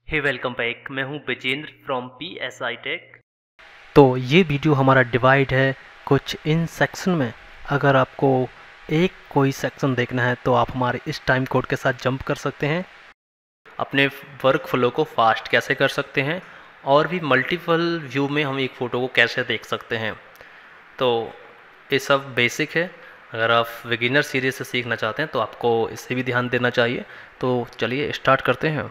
हे welcome back. मैं हूं Vijendra from PSI take. तो ये वीडियो हमारा डिवाइड है कुछ इन सेक्शन में। अगर आपको एक कोई सेक्शन देखना है तो आप हमारे इस टाइम कोड के साथ जंप कर सकते हैं। अपने वर्क फ्लो को फास्ट कैसे कर सकते हैं और भी मल्टीपल व्यू में हम एक फ़ोटो को कैसे देख सकते हैं। तो ये सब बेसिक है। अगर आप बिगिनर सीरीज से सीखना चाहते हैं तो आपको इसे भी ध्यान देना चाहिए। तो चलिए स्टार्ट करते हैं।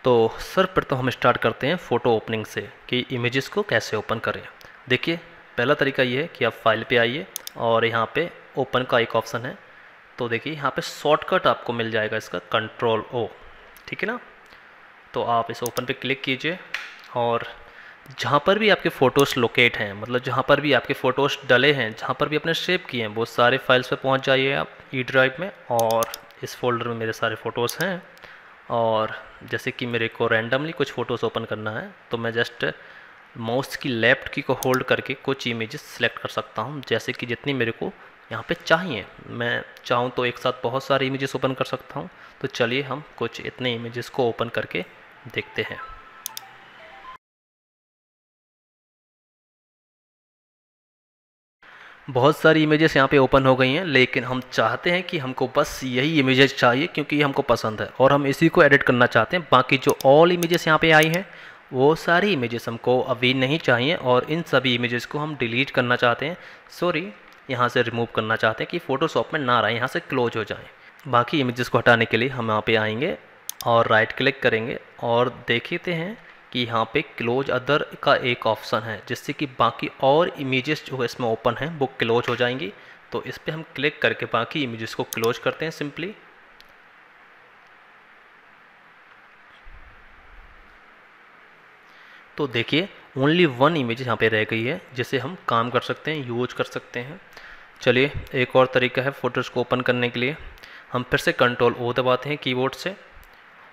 तो सर्वप्रथम हम स्टार्ट करते हैं फ़ोटो ओपनिंग से कि इमेजेस को कैसे ओपन करें। देखिए, पहला तरीका ये है कि आप फाइल पे आइए और यहाँ पे ओपन का एक ऑप्शन है। तो देखिए यहाँ पे शॉर्टकट आपको मिल जाएगा इसका Ctrl+O, ठीक है ना। तो आप इस ओपन पे क्लिक कीजिए और जहाँ पर भी आपके फ़ोटोज़ लोकेट हैं, मतलब जहाँ पर भी आपके फ़ोटोज़ डले हैं, जहाँ पर भी आपने सेव किए हैं, वो सारे फाइल्स पे पहुँच जाइए आप ई ड्राइव में। और इस फोल्डर में मेरे सारे फ़ोटोज़ हैं। और जैसे कि मेरे को रैंडमली कुछ फ़ोटोज़ ओपन करना है तो मैं जस्ट माउस की लेफ़्ट की को होल्ड करके कुछ इमेजेस सेलेक्ट कर सकता हूँ, जैसे कि जितनी मेरे को यहाँ पे चाहिए। मैं चाहूँ तो एक साथ बहुत सारे इमेजेस ओपन कर सकता हूँ। तो चलिए हम कुछ इतने इमेजेस को ओपन करके देखते हैं। बहुत सारी इमेजेस यहाँ पे ओपन हो गई हैं, लेकिन हम चाहते हैं कि हमको बस यही इमेजेस चाहिए क्योंकि ये हमको पसंद है और हम इसी को एडिट करना चाहते हैं। बाकी जो ऑल इमेजेस यहाँ पे आई हैं वो सारी इमेजेस हमको अभी नहीं चाहिए और इन सभी इमेजेस को हम डिलीट करना चाहते हैं। सॉरी, यहाँ से रिमूव करना चाहते हैं कि फ़ोटोशॉप में ना रहे, यहाँ से क्लोज हो जाएँ। बाकी इमेजेस को हटाने के लिए हम यहाँ पे आएंगे और राइट क्लिक करेंगे और देखते हैं कि यहाँ पे क्लोज अदर का एक ऑप्शन है, जिससे कि बाकी और इमेजेस जो इसमें ओपन हैं वो क्लोज हो जाएंगी। तो इस पर हम क्लिक करके बाकी इमेजेस को क्लोज करते हैं सिंपली। तो देखिए ओनली वन इमेज यहाँ पे रह गई है जिसे हम काम कर सकते हैं, यूज कर सकते हैं। चलिए, एक और तरीका है फ़ोटोज़ को ओपन करने के लिए। हम फिर से Ctrl+O दबाते हैं कीबोर्ड से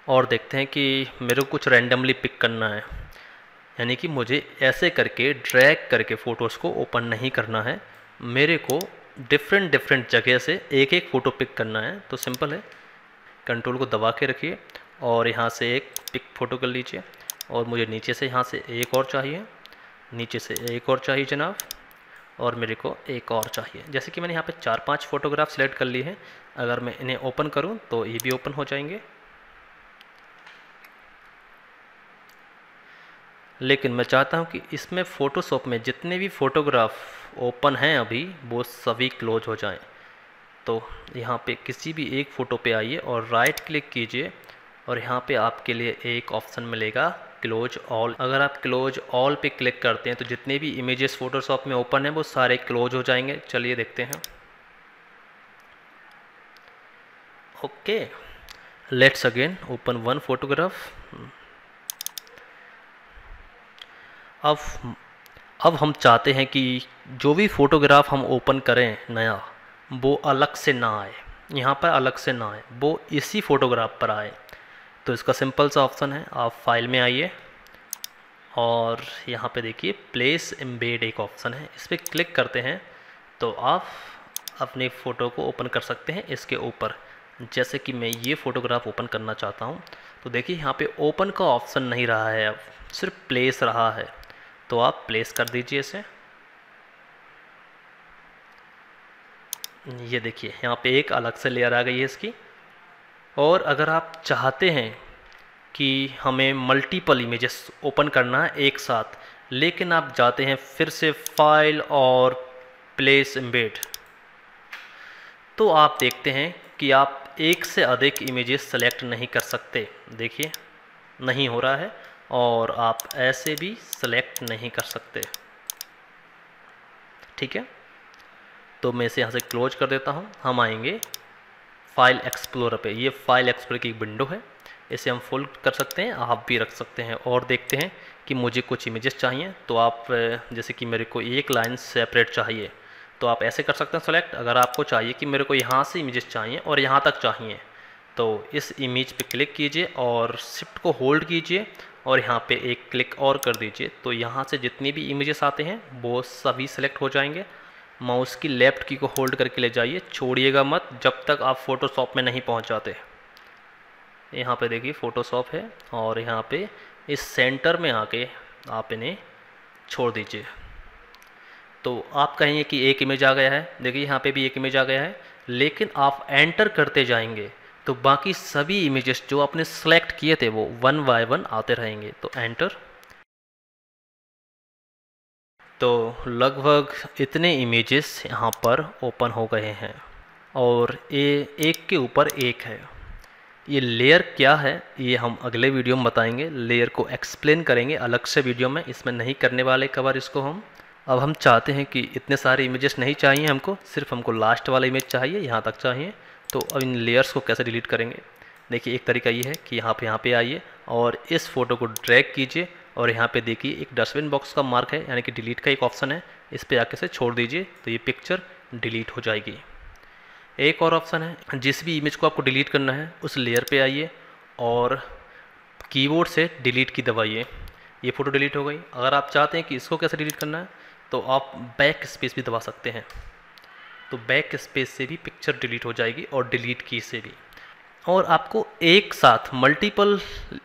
और देखते हैं कि मेरे को कुछ रैंडमली पिक करना है, यानी कि मुझे ऐसे करके ड्रैग करके फ़ोटोज़ को ओपन नहीं करना है। मेरे को डिफरेंट डिफरेंट जगह से एक एक फ़ोटो पिक करना है। तो सिंपल है, कंट्रोल को दबा के रखिए और यहाँ से एक पिक फ़ोटो कर लीजिए। और मुझे नीचे से यहाँ से एक और चाहिए, नीचे से एक और चाहिए जनाब, और मेरे को एक और चाहिए। जैसे कि मैंने यहाँ पे 4-5 फ़ोटोग्राफ सेलेक्ट कर ली है। अगर मैं इन्हें ओपन करूँ तो ये भी ओपन हो जाएंगे। लेकिन मैं चाहता हूँ कि इसमें फ़ोटोशॉप में जितने भी फ़ोटोग्राफ ओपन हैं अभी वो सभी क्लोज हो जाएं। तो यहाँ पे किसी भी एक फ़ोटो पे आइए और राइट क्लिक कीजिए और यहाँ पे आपके लिए एक ऑप्शन मिलेगा क्लोज ऑल। अगर आप क्लोज ऑल पे क्लिक करते हैं तो जितने भी इमेजेस फ़ोटोशॉप में ओपन हैं वो सारे क्लोज हो जाएंगे। चलिए देखते हैं। Okay, let's again open one photograph. अब हम चाहते हैं कि जो भी फ़ोटोग्राफ हम ओपन करें नया, वो अलग से ना आए, यहाँ पर अलग से ना आए, वो इसी फ़ोटोग्राफ पर आए। तो इसका सिंपल सा ऑप्शन है, आप फाइल में आइए और यहाँ पे देखिए प्लेस एम्बेड एक ऑप्शन है, इस पर क्लिक करते हैं तो आप अपने फ़ोटो को ओपन कर सकते हैं इसके ऊपर। जैसे कि मैं ये फ़ोटोग्राफ ओपन करना चाहता हूँ तो देखिए यहाँ पे ओपन का ऑप्शन नहीं रहा है, अब सिर्फ प्लेस रहा है। तो आप प्लेस कर दीजिए इसे। ये देखिए यहाँ पे एक अलग से लेयर आ गई है इसकी। और अगर आप चाहते हैं कि हमें मल्टीपल इमेजेस ओपन करना है एक साथ, लेकिन आप जाते हैं फिर से फाइल और प्लेस एम्बेड, तो आप देखते हैं कि आप एक से अधिक इमेजेस सेलेक्ट नहीं कर सकते। देखिए नहीं हो रहा है और आप ऐसे भी सेलेक्ट नहीं कर सकते। ठीक है, तो मैं इसे यहाँ से क्लोज कर देता हूँ। हम आएंगे फाइल एक्सप्लोरर पे। ये फाइल एक्सप्लोरर की एक विंडो है, इसे हम फुल कर सकते हैं, आप भी रख सकते हैं। और देखते हैं कि मुझे कुछ इमेजेस चाहिए तो आप जैसे कि मेरे को एक लाइन सेपरेट चाहिए तो आप ऐसे कर सकते हैं सेलेक्ट। अगर आपको चाहिए कि मेरे को यहाँ से इमेजेस चाहिए और यहाँ तक चाहिए तो इस इमेज पे क्लिक कीजिए और शिफ्ट को होल्ड कीजिए और यहाँ पे एक क्लिक और कर दीजिए। तो यहाँ से जितनी भी इमेजेस आते हैं वो सभी सेलेक्ट हो जाएंगे। माउस की लेफ़्ट की को होल्ड करके ले जाइए, छोड़िएगा मत जब तक आप फ़ोटोशॉप में नहीं पहुँच जाते। यहाँ पे देखिए फ़ोटोशॉप है और यहाँ पे इस सेंटर में आके आप इन्हें छोड़ दीजिए। तो आप कहेंगे कि एक इमेज आ गया है, देखिए यहाँ पे भी एक इमेज आ गया है, लेकिन आप एंटर करते जाएंगे तो बाकी सभी इमेजेस जो आपने सेलेक्ट किए थे वो वन बाय वन आते रहेंगे। तो एंटर। तो लगभग इतने इमेजेस यहाँ पर ओपन हो गए हैं और ये एक के ऊपर एक है। ये लेयर क्या है ये हम अगले वीडियो में बताएंगे, लेयर को एक्सप्लेन करेंगे अलग से वीडियो में, इसमें नहीं करने वाले कवर इसको हम। अब हम चाहते हैं कि इतने सारे इमेजेस नहीं चाहिए हमको, सिर्फ हमको लास्ट वाला इमेज चाहिए, यहाँ तक चाहिए। तो अब इन लेयर्स को कैसे डिलीट करेंगे, देखिए एक तरीका ये है कि यहाँ पे आइए और इस फोटो को ड्रैग कीजिए और यहाँ पे देखिए एक डस्टबिन बॉक्स का मार्क है, यानी कि डिलीट का एक ऑप्शन है, इस पर आके से छोड़ दीजिए तो ये पिक्चर डिलीट हो जाएगी। एक और ऑप्शन है, जिस भी इमेज को आपको डिलीट करना है उस लेयर पे आइए और कीबोर्ड से डिलीट की दबाइए, ये फ़ोटो डिलीट हो गई। अगर आप चाहते हैं कि इसको कैसे डिलीट करना है तो आप बैक स्पेस भी दबा सकते हैं, तो बैक स्पेस से भी पिक्चर डिलीट हो जाएगी और डिलीट की से भी। और आपको एक साथ मल्टीपल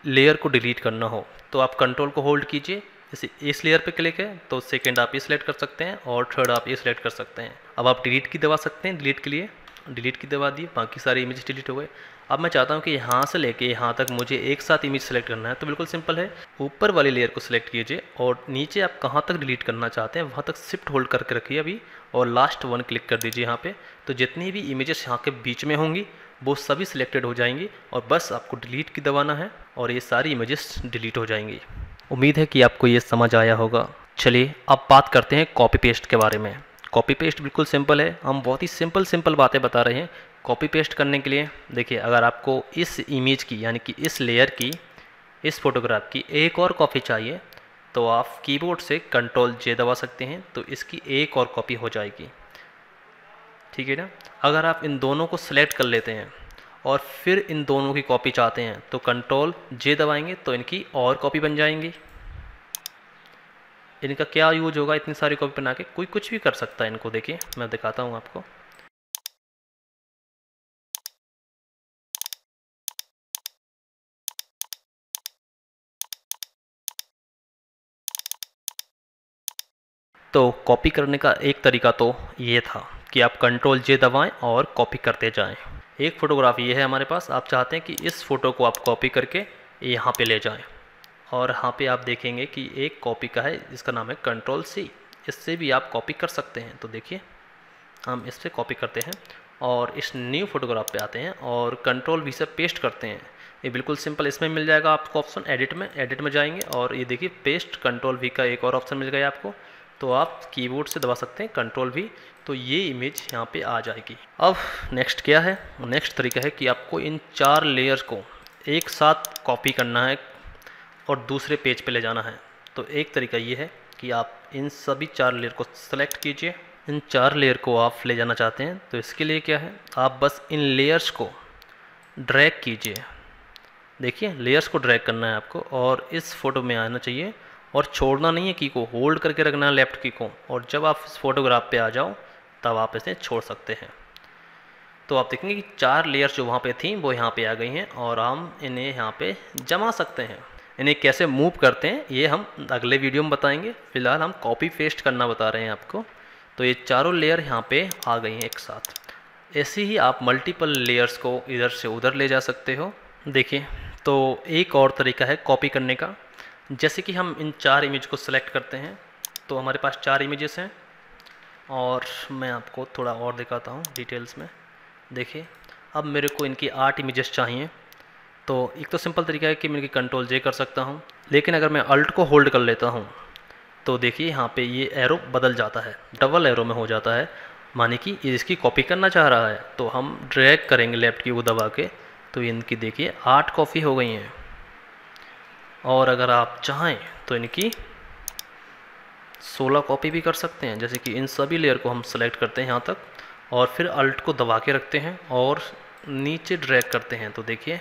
लेयर को डिलीट करना हो तो आप कंट्रोल को होल्ड कीजिए, जैसे इस लेयर पे क्लिक है तो सेकंड आप ये सिलेक्ट कर सकते हैं और थर्ड आप ये सिलेक्ट कर सकते हैं। अब आप डिलीट की दबा सकते हैं, डिलीट के लिए डिलीट की दबा दी, बाकी सारे इमेज डिलीट हो गए। अब मैं चाहता हूँ कि यहाँ से लेके यहाँ तक मुझे एक साथ इमेज सेलेक्ट करना है, तो बिल्कुल सिंपल है, ऊपर वाली लेयर को सिलेक्ट कीजिए और नीचे आप कहाँ तक डिलीट करना चाहते हैं वहाँ तक शिफ्ट होल्ड करके रखिए अभी और लास्ट वन क्लिक कर दीजिए यहाँ पे। तो जितनी भी इमेजेस यहाँ के बीच में होंगी वो सभी सिलेक्टेड हो जाएंगी और बस आपको डिलीट की दबाना है और ये सारी इमेजेस डिलीट हो जाएंगी। उम्मीद है कि आपको ये समझ आया होगा। चलिए अब बात करते हैं कॉपी पेस्ट के बारे में। कॉपी पेस्ट बिल्कुल सिंपल है, हम बहुत ही सिंपल बातें बता रहे हैं। कॉपी पेस्ट करने के लिए देखिए, अगर आपको इस इमेज की यानी कि इस लेयर की, इस फोटोग्राफ की एक और कॉपी चाहिए तो आप कीबोर्ड से Ctrl+J दबा सकते हैं, तो इसकी एक और कॉपी हो जाएगी, ठीक है ना। अगर आप इन दोनों को सिलेक्ट कर लेते हैं और फिर इन दोनों की कॉपी चाहते हैं तो Ctrl+J दबाएंगे तो इनकी और कॉपी बन जाएंगी। इनका क्या यूज होगा, इतनी सारी कॉपी बना के कोई कुछ भी कर सकता है इनको। देखिए मैं दिखाता हूँ आपको। तो कॉपी करने का एक तरीका तो ये था कि आप Ctrl+J दबाएं और कॉपी करते जाएं। एक फ़ोटोग्राफ ये है हमारे पास, आप चाहते हैं कि इस फ़ोटो को आप कॉपी करके यहाँ पे ले जाएं और यहाँ पे आप देखेंगे कि एक कॉपी का है जिसका नाम है Ctrl+C, इससे भी आप कॉपी कर सकते हैं। तो देखिए हम इस पर कॉपी करते हैं और इस न्यू फोटोग्राफ पे आते हैं और Ctrl+V से पेस्ट करते हैं। ये बिल्कुल सिंपल, इसमें मिल जाएगा आपको ऑप्शन एडिट में जाएंगे और ये देखिए पेस्ट Ctrl+V का एक और ऑप्शन मिल गया आपको, तो आप कीबोर्ड से दबा सकते हैं Ctrl+V, तो ये इमेज यहाँ पे आ जाएगी। अब नेक्स्ट क्या है, नेक्स्ट तरीका है कि आपको इन 4 लेयर्स को एक साथ कॉपी करना है और दूसरे पेज पे ले जाना है। तो एक तरीका ये है कि आप इन सभी 4 लेयर को सेलेक्ट कीजिए। इन 4 लेयर को आप ले जाना चाहते हैं तो इसके लिए क्या है, आप बस इन लेयर्स को ड्रैग कीजिए। देखिए लेयर्स को ड्रैग करना है आपको और इस फोटो में आना चाहिए और छोड़ना नहीं है की को, होल्ड करके रखना है लेफ्ट की को, और जब आप इस फोटोग्राफ पे आ जाओ तब आप इसे छोड़ सकते हैं। तो आप देखेंगे कि 4 लेयर्स जो वहाँ पे थी वो यहाँ पे आ गई हैं और हम इन्हें यहाँ पे जमा सकते हैं। इन्हें कैसे मूव करते हैं ये हम अगले वीडियो में बताएंगे, फिलहाल हम कॉपी पेस्ट करना बता रहे हैं आपको। तो ये चारों लेयर यहाँ पे आ गई हैं एक साथ। ऐसे ही आप मल्टीपल लेयर्स को इधर से उधर ले जा सकते हो। देखिए तो एक और तरीका है कॉपी करने का, जैसे कि हम इन 4 इमेज को सिलेक्ट करते हैं तो हमारे पास 4 इमेजेस हैं और मैं आपको थोड़ा और दिखाता हूँ डिटेल्स में। देखिए अब मेरे को इनकी 8 इमेजेस चाहिए, तो एक तो सिंपल तरीका है कि मैं इनकी Ctrl+J कर सकता हूँ, लेकिन अगर मैं अल्ट को होल्ड कर लेता हूँ तो देखिए यहाँ पे ये एरो बदल जाता है, डबल एरो में हो जाता है, माने कि ये इसकी कॉपी करना चाह रहा है। तो हम ड्रैग करेंगे लेफ्ट की को दबा के, तो इनकी देखिए 8 कॉपी हो गई हैं। और अगर आप चाहें तो इनकी 16 कॉपी भी कर सकते हैं, जैसे कि इन सभी लेयर को हम सेलेक्ट करते हैं यहाँ तक और फिर अल्ट को दबा के रखते हैं और नीचे ड्रैग करते हैं, तो देखिए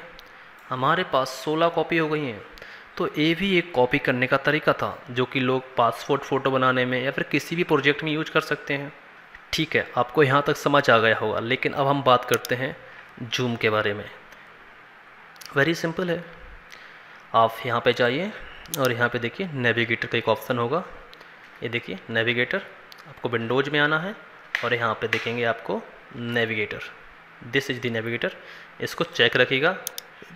हमारे पास 16 कॉपी हो गई हैं। तो ये भी एक कॉपी करने का तरीका था जो कि लोग पासपोर्ट फ़ोटो बनाने में या फिर किसी भी प्रोजेक्ट में यूज कर सकते हैं। ठीक है, आपको यहाँ तक समझ आ गया होगा, लेकिन अब हम बात करते हैं जूम के बारे में। वेरी सिंपल है। आप यहाँ पे जाइए और यहाँ पे देखिए नेविगेटर का एक ऑप्शन होगा। ये देखिए नेविगेटर, आपको विंडोज में आना है और यहाँ पे देखेंगे आपको navigator, this is the navigator. इसको चेक रखिएगा।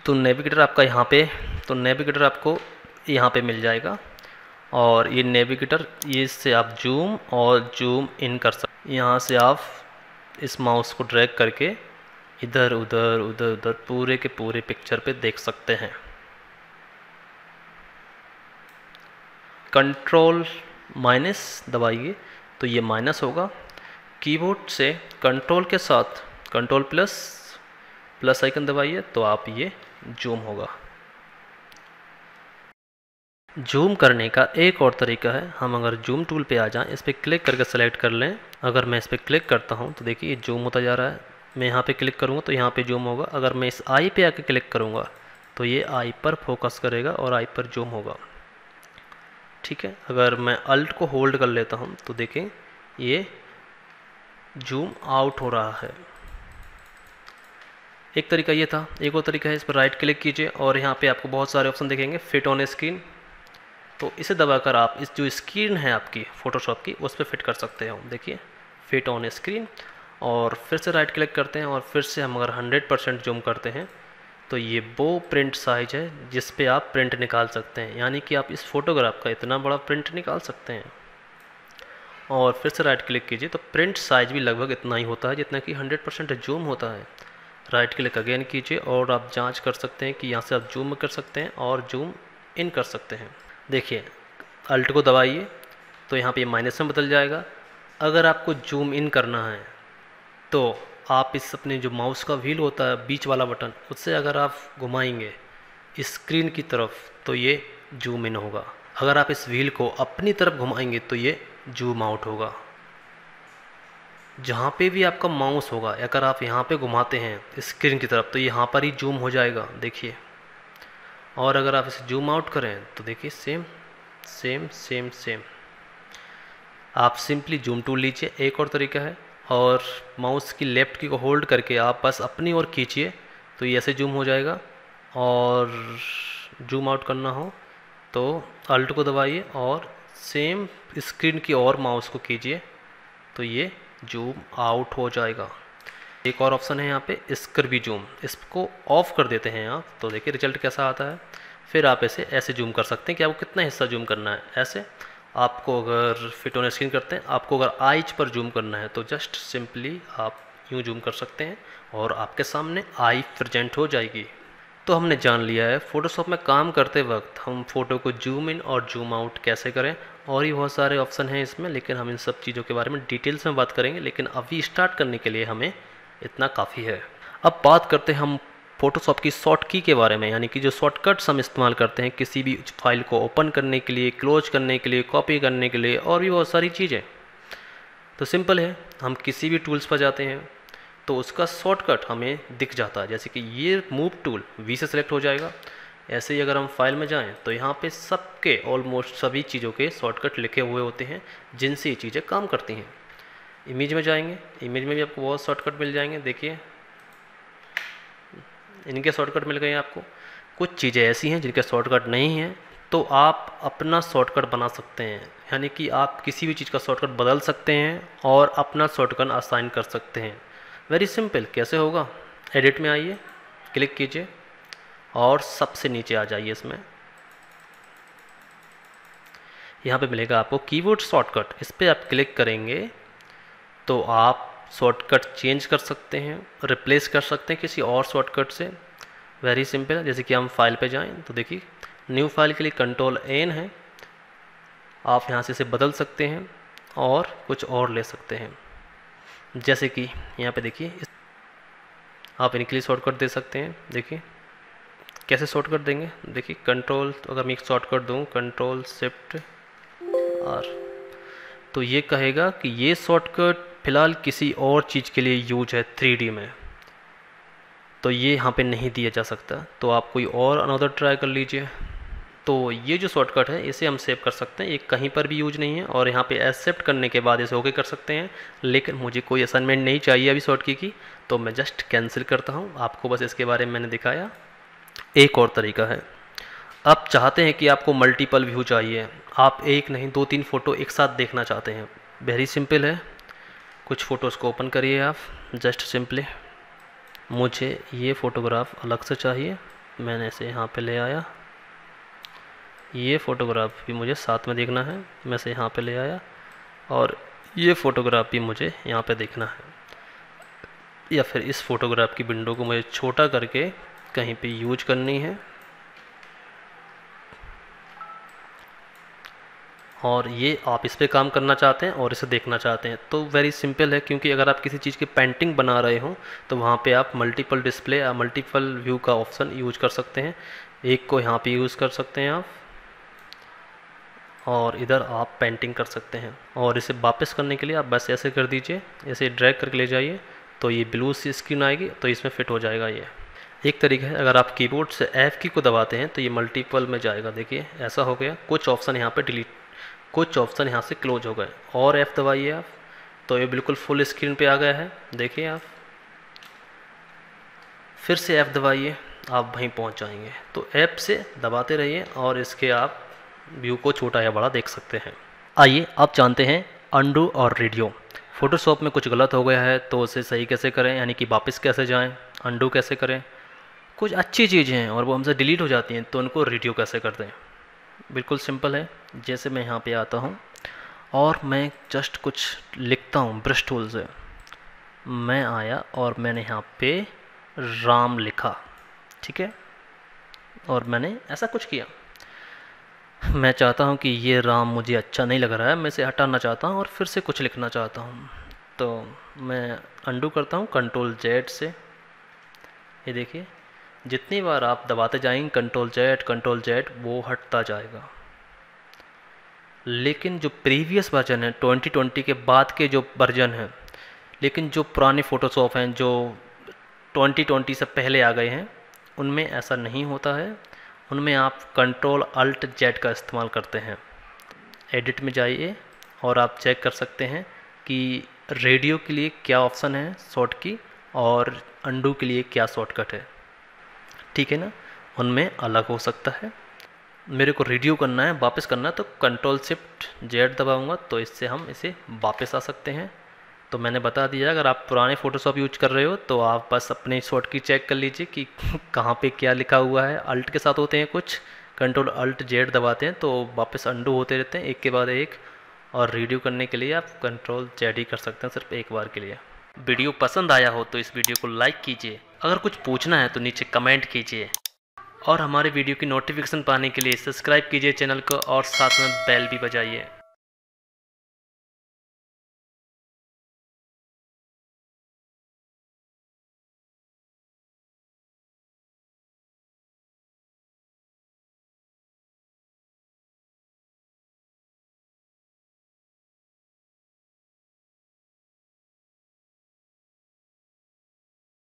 तो नेविगेटर आपका यहाँ पे, तो नेविगेटर आपको यहाँ पे मिल जाएगा और ये नेविगेटर, ये इससे आप जूम और जूम इन कर सकते। यहाँ से आप इस माउस को ड्रैग करके इधर उधर उधर उधर पूरे के पूरे पिक्चर पे देख सकते हैं। कंट्रोल माइनस दबाइए तो ये माइनस होगा। कीबोर्ड से कंट्रोल के साथ कंट्रोल प्लस आइकन दबाइए तो आप ये जूम होगा। जूम करने का एक और तरीका है, हम अगर जूम टूल पे आ जाएं, इस पर क्लिक करके सेलेक्ट कर लें। अगर मैं इस पर क्लिक करता हूं तो देखिए ये जूम होता जा रहा है। मैं यहाँ पे क्लिक करूँगा तो यहाँ पे जूम होगा। अगर मैं इस आई पे आके क्लिक करूँगा तो ये आई पर फोकस करेगा और आई पर जूम होगा। ठीक है, अगर मैं अल्ट को होल्ड कर लेता हूँ तो देखें ये जूम आउट हो रहा है। एक तरीका ये था। एक और तरीका है, इस पर राइट क्लिक कीजिए और यहाँ पे आपको बहुत सारे ऑप्शन दिखेंगे, फिट ऑन स्क्रीन। तो इसे दबाकर आप इस जो स्क्रीन है आपकी फ़ोटोशॉप की उस पर फिट कर सकते हो। देखिए फिट ऑन स्क्रीन, और फिर से राइट क्लिक करते हैं और फिर से हम अगर 100% जूम करते हैं तो ये वो प्रिंट साइज है जिस पे आप प्रिंट निकाल सकते हैं, यानी कि आप इस फोटोग्राफ का इतना बड़ा प्रिंट निकाल सकते हैं। और फिर से राइट क्लिक कीजिए तो प्रिंट साइज भी लगभग इतना ही होता है जितना कि 100% जूम होता है। राइट क्लिक अगेन कीजिए और आप जांच कर सकते हैं कि यहाँ से आप जूम कर सकते हैं और जूम इन कर सकते हैं। देखिए अल्ट को दबाइए तो यहाँ पे माइनस में बदल जाएगा। अगर आपको जूम इन करना है तो आप इस अपने जो माउस का व्हील होता है बीच वाला बटन, उससे अगर आप घुमाएंगे स्क्रीन की तरफ तो ये जूम इन होगा। अगर आप इस व्हील को अपनी तरफ घुमाएंगे तो ये जूम आउट होगा। जहाँ पे भी आपका माउस होगा, अगर आप यहाँ पे घुमाते हैं स्क्रीन की तरफ तो यहाँ पर ही जूम हो जाएगा, देखिए। और अगर आप इसे जूम आउट करें तो देखिए सेम सेम सेम सेम। आप सिंपली जूम टूल लीजिए, एक और तरीका है, और माउस की लेफ्ट की को होल्ड करके आप बस अपनी ओर खींचिए तो ये ऐसे जूम हो जाएगा। और जूम आउट करना हो तो अल्ट को दबाइए और सेम स्क्रीन की ओर माउस को कीजिए तो ये जूम आउट हो जाएगा। एक और ऑप्शन है यहाँ पे स्कर्वी जूम, इसको ऑफ कर देते हैं आप तो देखिए रिजल्ट कैसा आता है। फिर आप इसे ऐसे जूम कर सकते हैं कि आपको कितना हिस्सा जूम करना है। ऐसे आपको अगर फिट ऑन स्क्रीन करते हैं, आपको अगर आइज पर जूम करना है तो जस्ट सिंपली आप यूँ जूम कर सकते हैं और आपके सामने आई प्रेजेंट हो जाएगी। तो हमने जान लिया है फ़ोटोशॉप में काम करते वक्त हम फ़ोटो को जूम इन और जूम आउट कैसे करें, और भी बहुत सारे ऑप्शन हैं इसमें, लेकिन हम इन सब चीज़ों के बारे में डिटेल्स में बात करेंगे। लेकिन अभी स्टार्ट करने के लिए हमें इतना काफ़ी है। अब बात करते हैं हम फ़ोटोशॉप की शॉर्ट की के बारे में, यानी कि जो शॉर्टकट्स हम इस्तेमाल करते हैं किसी भी फाइल को ओपन करने के लिए, क्लोज करने के लिए, कॉपी करने के लिए, और भी बहुत सारी चीज़ें। तो सिंपल है, हम किसी भी टूल्स पर जाते हैं तो उसका शॉर्टकट हमें दिख जाता है। जैसे कि ये मूव टूल वी से सेलेक्ट हो जाएगा। ऐसे ही अगर हम फाइल में जाएं तो यहाँ पे सबके ऑलमोस्ट सभी चीज़ों के शॉर्टकट लिखे हुए होते हैं जिनसे ये चीज़ें काम करती हैं। इमेज में जाएंगे, इमेज में भी आपको बहुत शॉर्टकट मिल जाएंगे। देखिए इनके शॉर्टकट मिल गए हैं आपको। कुछ चीज़ें ऐसी हैं जिनके शॉर्टकट नहीं हैं तो आप अपना शॉर्टकट बना सकते हैं, यानी कि आप किसी भी चीज़ का शॉर्टकट बदल सकते हैं और अपना शॉर्टकट असाइन कर सकते हैं। Very simple. कैसे होगा, एडिट में आइए, क्लिक कीजिए और सबसे नीचे आ जाइए। इसमें यहाँ पे मिलेगा आपको कीबोर्ड शॉर्टकट, इस पर आप क्लिक करेंगे तो आप शॉर्टकट चेंज कर सकते हैं, रिप्लेस कर सकते हैं किसी और शॉर्टकट से। Very simple. जैसे कि हम फाइल पे जाएं तो देखिए न्यू फाइल के लिए कंट्रोल एन है, आप यहाँ से इसे बदल सकते हैं और कुछ और ले सकते हैं। जैसे कि यहाँ पे देखिए आप इनके लिए शॉर्टकट दे सकते हैं। देखिए कैसे शॉर्टकट देंगे, देखिए कंट्रोल, अगर मैं एक शॉर्टकट दूँ कंट्रोल शिफ्ट आर तो ये कहेगा कि ये शॉर्टकट फ़िलहाल किसी और चीज़ के लिए यूज है 3D में, तो ये यहाँ पे नहीं दिया जा सकता। तो आप कोई और अनदर ट्राई कर लीजिए। तो ये जो शॉर्टकट है इसे हम सेव कर सकते हैं, ये कहीं पर भी यूज नहीं है, और यहाँ पे एक्सेप्ट करने के बाद इसे ओके कर सकते हैं। लेकिन मुझे कोई असाइनमेंट नहीं चाहिए अभी शॉर्टकी की, तो मैं जस्ट कैंसिल करता हूँ। आपको बस इसके बारे में मैंने दिखाया एक और तरीका है, आप चाहते हैं कि आपको मल्टीपल व्यू चाहिए, आप एक नहीं 2-3 फ़ोटो एक साथ देखना चाहते हैं। वेरी सिंपल है, कुछ फ़ोटोज़ को ओपन करिए आप, जस्ट सिंपली मुझे ये फ़ोटोग्राफ अलग से चाहिए, मैंने इसे यहाँ पे ले आया। ये फ़ोटोग्राफ भी मुझे साथ में देखना है, मैं इसे यहाँ पे ले आया। और ये फ़ोटोग्राफ भी मुझे यहाँ पे देखना है, या फिर इस फ़ोटोग्राफ की विंडो को मुझे छोटा करके कहीं पे यूज करनी है। और ये आप इस पे काम करना चाहते हैं और इसे देखना चाहते हैं तो वेरी सिंपल है, क्योंकि अगर आप किसी चीज़ की पेंटिंग बना रहे हो तो वहाँ पे आप मल्टीपल डिस्प्ले या मल्टीपल व्यू का ऑप्शन यूज कर सकते हैं। एक को यहाँ पे यूज़ कर सकते हैं आप, और इधर आप पेंटिंग कर सकते हैं। और इसे वापस करने के लिए आप बस ऐसे कर दीजिए, ऐसे ड्रैग करके ले जाइए तो ये ब्लू सी स्क्रीन आएगी, तो इसमें फिट हो जाएगा। ये एक तरीका है, अगर आप कीबोर्ड से F की को दबाते हैं तो ये मल्टीपल में जाएगा। देखिए ऐसा हो गया, कुछ ऑप्शन यहाँ पे डिलीट, कुछ ऑप्शन यहाँ से क्लोज हो गए। और F दबाइए आप तो ये बिल्कुल फुल स्क्रीन पे आ गया है। देखिए आप फिर से F दबाइए, आप वहीं पहुँच जाएंगे। तो F से दबाते रहिए और इसके आप व्यू को छोटा या बड़ा देख सकते हैं। आइए आप जानते हैं अंडू और रेडियो। फ़ोटोशॉप में कुछ गलत हो गया है तो उसे सही कैसे करें, यानी कि वापस कैसे जाएं, अंडू कैसे करें। कुछ अच्छी चीज़ें हैं और वो हमसे डिलीट हो जाती हैं तो उनको रेडियो कैसे कर दें। बिल्कुल सिंपल है, जैसे मैं यहाँ पे आता हूँ और मैं जस्ट कुछ लिखता हूँ ब्रश टूल से, मैं आया और मैंने यहाँ पे राम लिखा, ठीक है, और मैंने ऐसा कुछ किया। मैं चाहता हूँ कि ये राम मुझे अच्छा नहीं लग रहा है, मैं इसे हटाना चाहता हूँ और फिर से कुछ लिखना चाहता हूँ। तो मैं अंडू करता हूँ Ctrl+Z से। ये देखिए जितनी बार आप दबाते जाएंगे Ctrl+Z वो हटता जाएगा। लेकिन जो प्रीवियस वर्जन है 2020 के बाद के जो वर्जन हैं, लेकिन जो पुराने फ़ोटोशॉप हैं जो 2020 से पहले आ गए हैं, उनमें ऐसा नहीं होता है। उनमें आप Ctrl+Alt+Z का इस्तेमाल करते हैं। एडिट में जाइए और आप चेक कर सकते हैं कि रेडियो के लिए क्या ऑप्शन है शॉर्ट की और अंडू के लिए क्या शॉर्टकट है, ठीक है ना, उनमें अलग हो सकता है। मेरे को रेडियो करना है, वापस करना है, तो Ctrl+Shift+Z दबाऊंगा तो इससे हम इसे वापस आ सकते हैं। तो मैंने बता दिया, अगर आप पुराने फ़ोटोशॉप यूज कर रहे हो तो आप बस अपने शॉर्ट की चेक कर लीजिए कि कहाँ पे क्या लिखा हुआ है। अल्ट के साथ होते हैं कुछ, Ctrl+Alt+Z दबाते हैं तो वापस अंडू होते रहते हैं एक के बाद एक। और रेडियो करने के लिए आप Ctrl+Z ही कर सकते हैं सिर्फ एक बार के लिए। वीडियो पसंद आया हो तो इस वीडियो को लाइक कीजिए, अगर कुछ पूछना है तो नीचे कमेंट कीजिए, और हमारे वीडियो की नोटिफिकेशन पाने के लिए सब्सक्राइब कीजिए चैनल को और साथ में बेल भी बजाइए।